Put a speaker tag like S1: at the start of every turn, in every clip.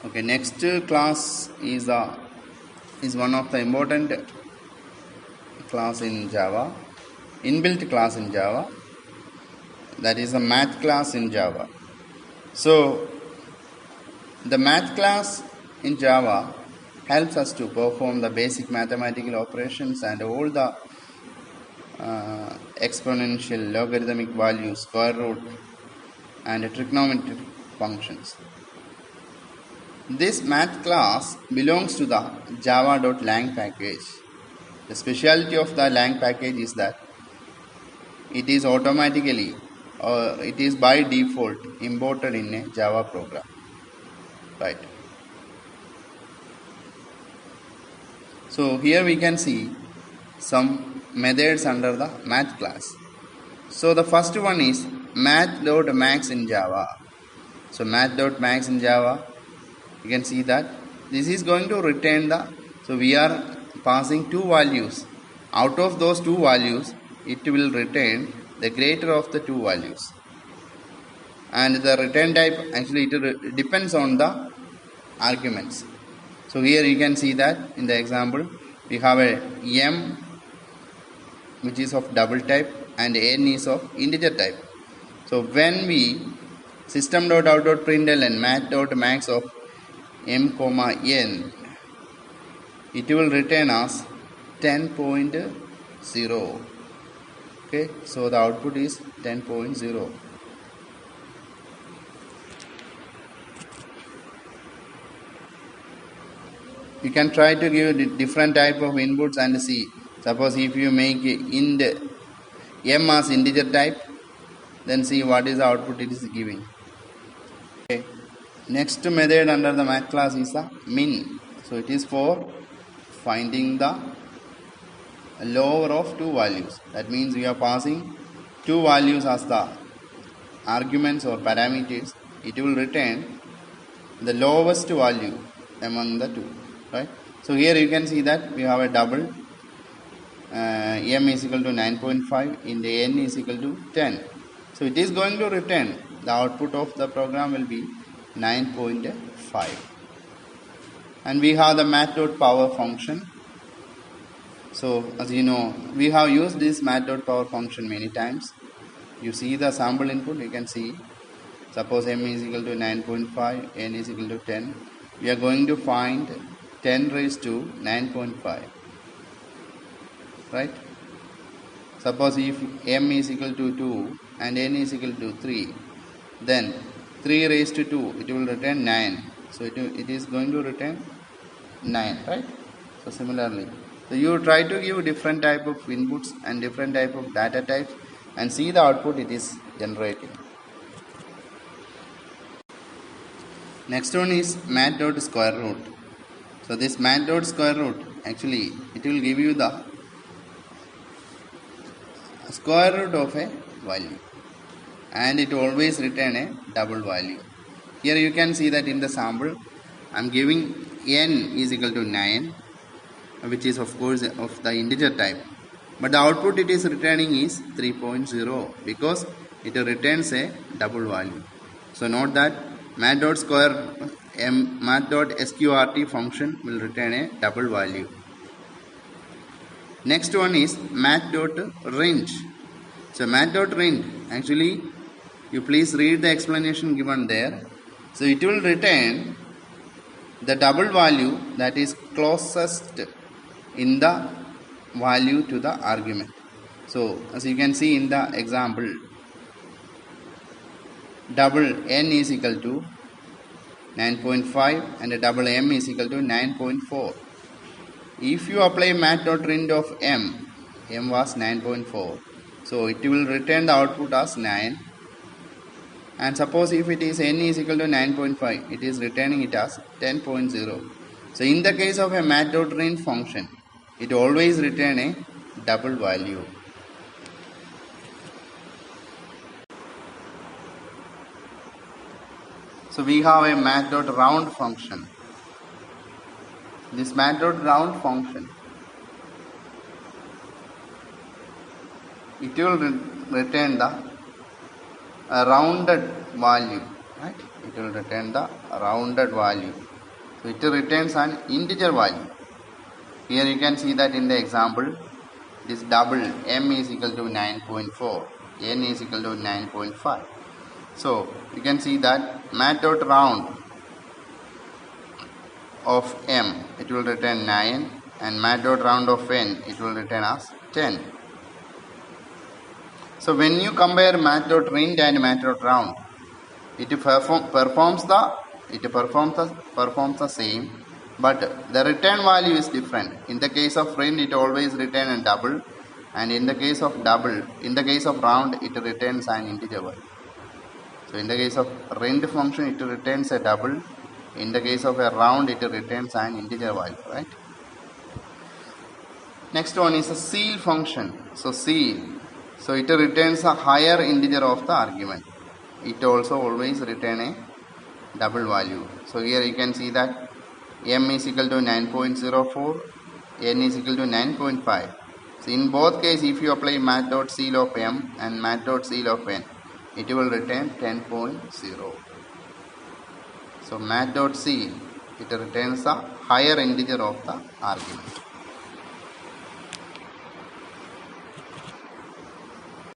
S1: Okay, next class is one of the important class in Java, inbuilt class in Java. That is a math class in Java. So the math class in Java helps us to perform the basic mathematical operations and all the exponential, logarithmic values, square root, and trigonometric functions. This math class belongs to the java.lang package. The specialty of the lang package is that it is automatically or it is by default imported in a Java program. Right. So here we can see some methods under the math class. So the first one is math.max in Java. So math.max in Java, you can see that this is going to return so we are passing two values. Out of those two values, it will return the greater of the two values. And the return type actually it depends on the arguments. So here you can see that in the example we have a m which is of double type and n is of integer type. So when we system.out.println math.max of m comma n, it will return as 10.0. Okay, so the output is 10.0. You can try to give different type of inputs and see. Suppose if you make int m as integer type, then see what is the output it is giving. Okay. Next method under the math class is the min. So it is for finding the lower of two values. That means we are passing two values as the arguments or parameters. It will return the lowest value among the two. Right. So here you can see that we have a double m is equal to 9.5 in the n is equal to 10. So it is going to return the output of the program will be 9.5. And we have the math.power function. So as you know, we have used this math.power function many times. You see the sample input, you can see. Suppose m is equal to 9.5, n is equal to 10. We are going to find 10 raised to 9.5. Right? Suppose if m is equal to 2 and n is equal to 3, then 3 raised to 2, it will return 9. So it is going to return 9, right? So similarly, so you try to give different type of inputs and different type of data types and see the output it is generating. Next one is math.square root. So this math.square root actually it will give you the square root of a value and it always return a double value. Here you can see that in the sample I am giving n is equal to 9, which is of course of the integer type, but the output it is returning is 3.0 because it returns a double value. So note that math.sqrt function will return a double value. Next one is math.range. So math.range, actually you please read the explanation given there. So it will return the double value that is closest in the value to the argument. So as you can see in the example, double n is equal to 9.5 and a double m is equal to 9.4. If you apply math.range of m was 9.4, so it will return the output as 9. And suppose if it is n is equal to 9.5, it is returning it as 10.0. So in the case of a math.range function, it always return a double value. So we have a math.round function. This math.round function, it will return the rounded value, right? it will return the rounded value. So it returns an integer value. Here you can see that in the example, this double m is equal to 9.4, n is equal to 9.5. So you can see that mat.round of m, it will return 9, and mat.round of n, it will return as 10. So when you compare mat.rend and mat.round, it performs the same, but the return value is different. In the case of rend, it always return a double, and in the case of round, it returns an integer value. So in the case of rend function, it returns a double. In the case of a round, it returns an integer value, right? Next one is a ceil function. So ceil, so it returns a higher integer of the argument. It also always return a double value. So here you can see that m is equal to 9.04, n is equal to 9.5. So in both cases, if you apply mat.ceil of m and mat.ceil of n, it will return 10.0. So mat.ceil, it returns a higher integer of the argument.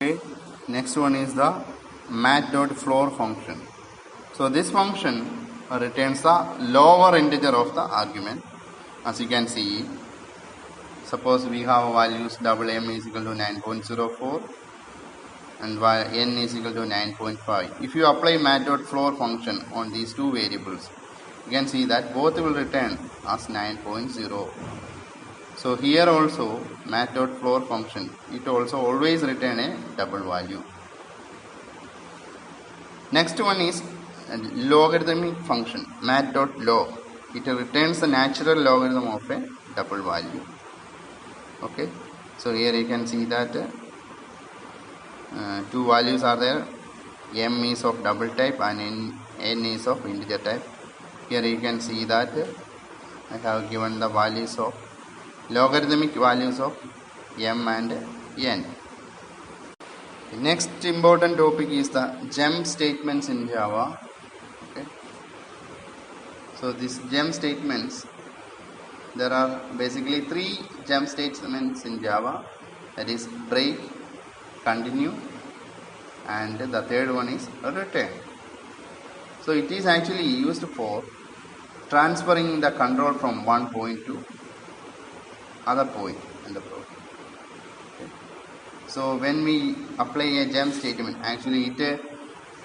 S1: Okay. Next one is the mat.floor function. So this function returns the lower integer of the argument. As you can see, suppose we have values double m is equal to 9.04 and n is equal to 9.5. If you apply mat.floor function on these two variables, you can see that both will return as 9.0. So here also mat.floor function, it also always return a double value. Next one is logarithmic function, mat.log. It returns the natural logarithm of a double value. Okay, so here you can see that two values are there. M is of double type and n is of integer type. Here you can see that I have given the values of logarithmic values of m and n. The next important topic is the gem statements in Java. Okay. So these gem statements, there are basically three gem statements in Java, that is break, continue, and the third one is return. So it is actually used for transferring the control from one point to other point in the program. Okay. So when we apply a gem statement, actually it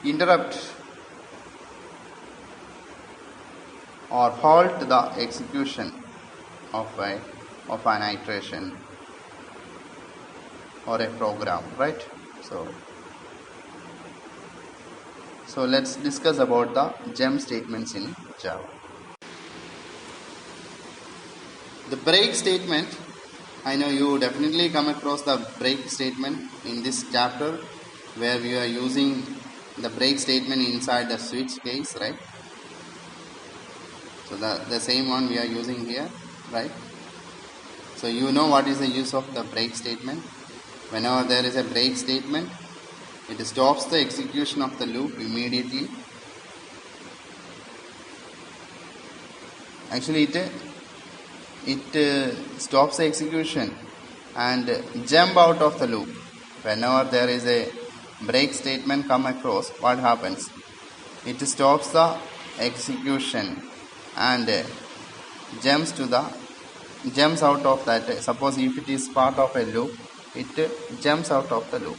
S1: interrupts or halt the execution of an iteration or a program, right? So let's discuss about the gem statements in Java. The break statement, I know you definitely come across the break statement in this chapter, where we are using the break statement inside the switch case, right? So the same one we are using here, right? So you know what is the use of the break statement. Whenever there is a break statement, it stops the execution of the loop immediately. Actually it stops the execution and jump out of the loop. Whenever there is a break statement come across, what happens? It stops the execution and jumps out of that. Suppose if it is part of a loop, it jumps out of the loop.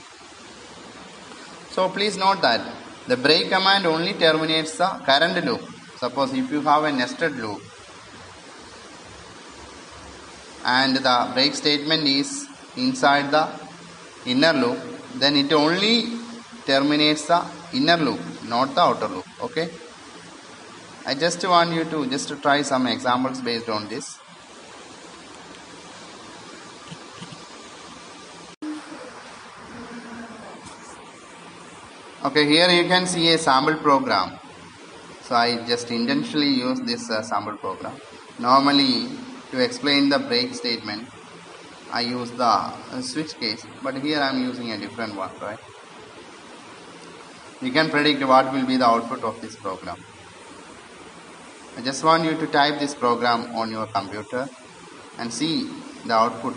S1: So please note that the break command only terminates the current loop. Suppose if you have a nested loop and the break statement is inside the inner loop, then it only terminates the inner loop, not the outer loop. Okay, I just want you to just try some examples based on this. Okay, here you can see a sample program. So I just intentionally use this sample program. Normally, to explain the break statement, I use the switch case, but here I am using a different one, right? you can predict what will be the output of this program. I just want you to type this program on your computer and see the output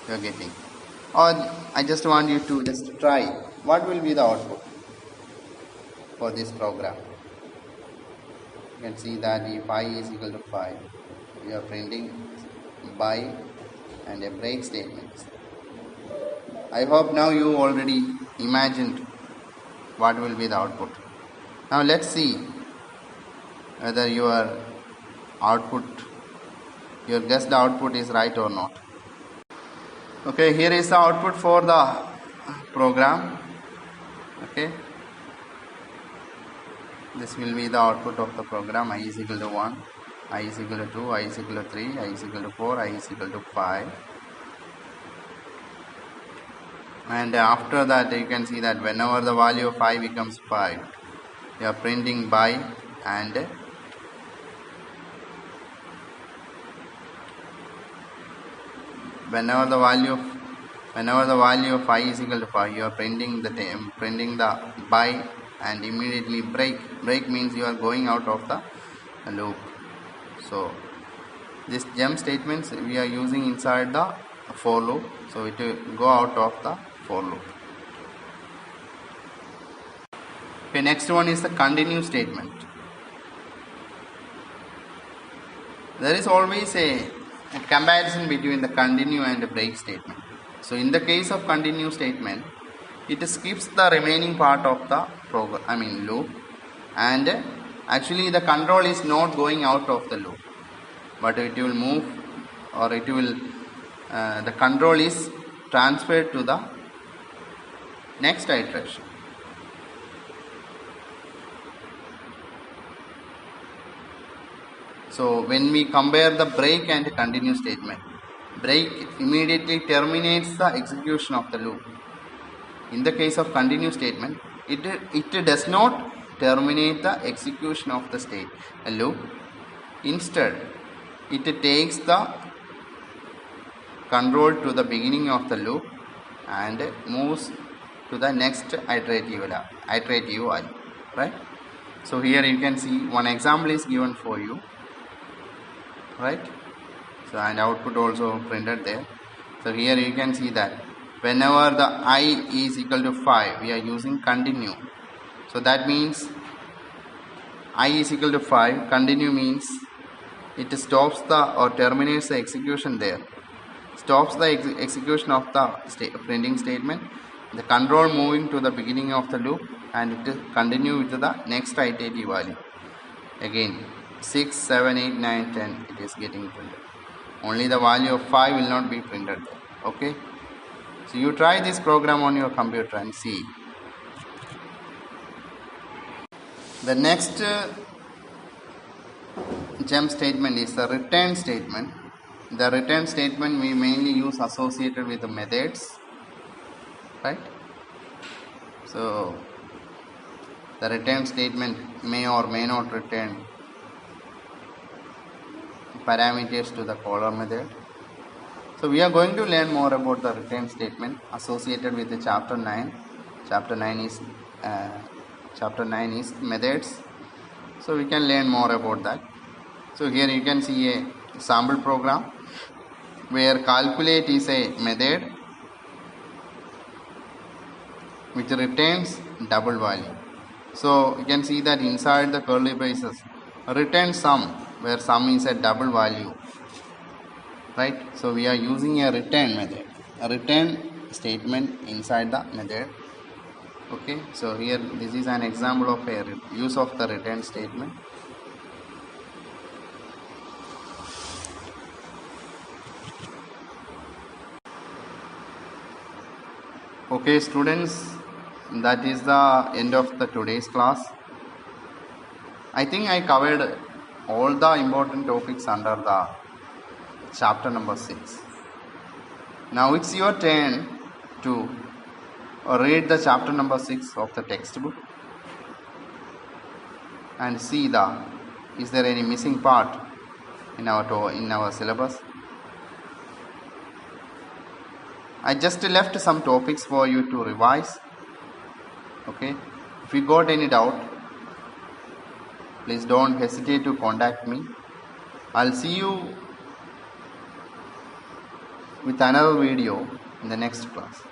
S1: you are getting. Or I just want you to just try what will be the output for this program. You can see that if I is equal to 5, we are printing by and a break statement. I hope now you already imagined what will be the output. Now let's see whether your guessed output is right or not. Okay, here is the output for the program. Okay, this will be the output of the program. I is equal to 1, I is equal to 2, I is equal to 3, I is equal to 4, I is equal to 5. And after that you can see that whenever the value of 5 becomes 5, you are printing by, and whenever the value of I is equal to 5, you are printing the by and immediately break means you are going out of the loop. So this jump statements we are using inside the for loop, so it will go out of the for loop. Okay, next one is the continue statement. There is always a comparison between the continue and the break statement. So in the case of continue statement, it skips the remaining part of the loop, and actually the control is not going out of the loop, but it will move, or it will the control is transferred to the next iteration. So when we compare the break and continue statement, break immediately terminates the execution of the loop. In the case of continue statement, it does not terminate the execution of the loop. Instead, it takes the control to the beginning of the loop and moves to the next iterative value, right? So here you can see one example is given for you, right? So and output also printed there. So here you can see that whenever the I is equal to 5, we are using continue. So that means I is equal to 5, continue means it stops or terminates the execution there, stops the execution of the printing statement, the control moving to the beginning of the loop, and it will continue with the next iterative value. Again 6, 7, 8, 9, 10 it is getting printed. Only the value of 5 will not be printed there. Okay, so you try this program on your computer and see. The next jump statement is the return statement. The return statement we mainly use associated with the methods, right? So the return statement may or may not return parameters to the caller method. So we are going to learn more about the return statement associated with the chapter 9. Chapter 9 is methods. So we can learn more about that. So here you can see a sample program where calculate is a method which returns double value. So you can see that inside the curly braces return sum, where sum is a double value, right? So we are using a return method, a return statement inside the method. Okay, so here this is an example of a use of the return statement. Okay students, that is the end of the today's class. I think I covered all the important topics under the chapter number 6. Now it's your turn to read the chapter number 6 of the textbook and see is there any missing part in our syllabus. I just left some topics for you to revise. Okay, If you got any doubt, please don't hesitate to contact me. I'll see you with another video in the next class.